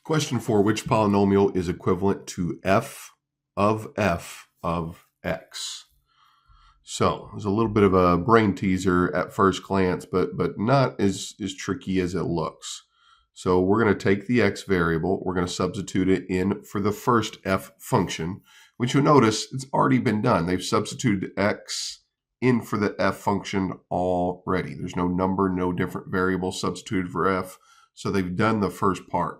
Question 4, which polynomial is equivalent to f of x? So there's a little bit of a brain teaser at first glance, but not as tricky as it looks. So we're going to take the x variable, we're going to substitute it in for the first f function, which you'll notice it's already been done. They've substituted x in for the f function already. There's no number, no different variable substituted for f. So they've done the first part.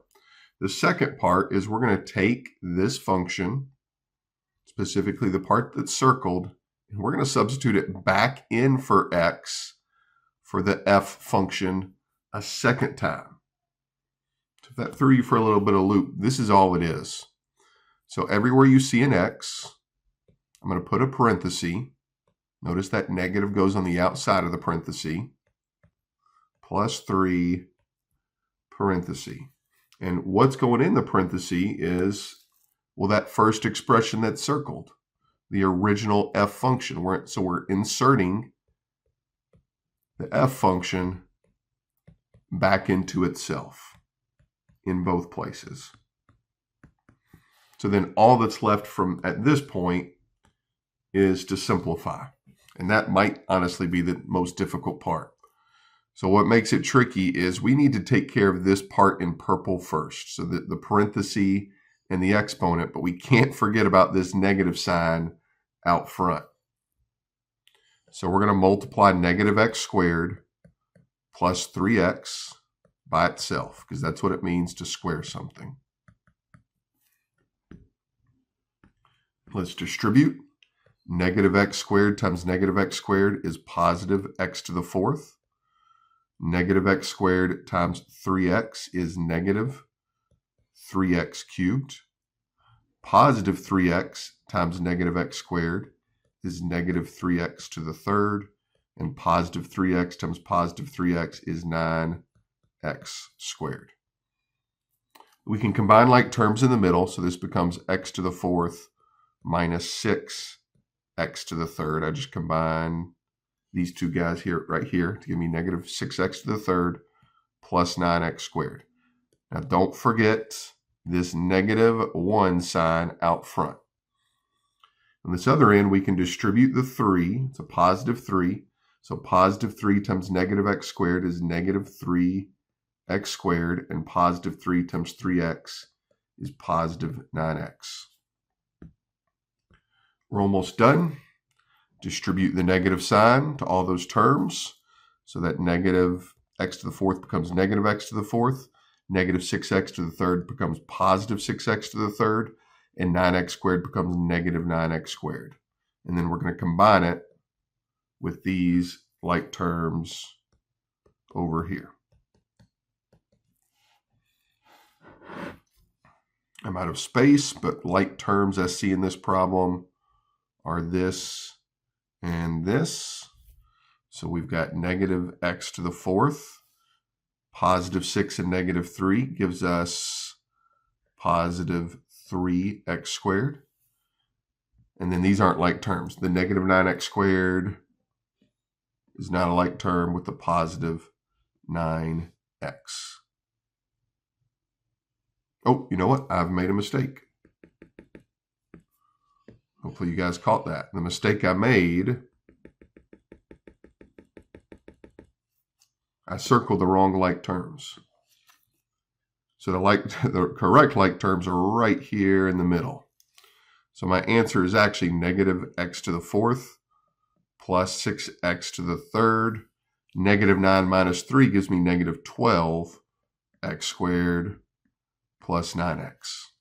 The second part is we're going to take this function, specifically the part that's circled, and we're going to substitute it back in for x for the f function a second time. So if that threw you for a little bit of loop, this is all it is. So everywhere you see an x, I'm going to put a parenthesis. Notice that negative goes on the outside of the parenthesis, plus 3 parenthesis. And what's going in the parenthesis is, well, that first expression that's circled, the original f function. So we're inserting the f function back into itself in both places. So then all that's left from at this point is to simplify. And that might honestly be the most difficult part. So what makes it tricky is we need to take care of this part in purple first. So the parenthesis and the exponent, but we can't forget about this negative sign out front. So we're going to multiply negative x squared plus 3x by itself, because that's what it means to square something. Let's distribute. Negative x squared times negative x squared is positive x to the fourth. Negative x squared times 3x is negative 3x cubed. Positive 3x times negative x squared is negative 3x to the third. And positive 3x times positive 3x is 9x squared. We can combine like terms in the middle, so this becomes x to the fourth minus 6x to the third. I just combine these two guys here, right here, to give me negative 6x to the third plus 9x squared. Now don't forget this negative 1 sign out front. On this other end, we can distribute the 3. It's a positive 3. So positive 3 times negative x squared is negative 3x squared, and positive 3 times 3x is positive 9x. We're almost done. Distribute the negative sign to all those terms, so that negative x to the fourth becomes negative x to the fourth, negative 6x to the third becomes positive 6x to the third, and 9x squared becomes negative 9x squared. And then we're going to combine it with these like terms over here. I'm out of space, but like terms I see in this problem are this and this. So we've got negative x to the fourth. Positive 6 and negative 3 gives us positive 3x squared. And then these aren't like terms. The negative 9x squared is not a like term with the positive 9x. Oh, you know what? I've made a mistake. Hopefully you guys caught that. The mistake I made, I circled the wrong like terms. So the correct like terms are right here in the middle. So my answer is actually negative x to the fourth plus 6x to the third. Negative 9 minus 3 gives me negative 12x squared plus 9x.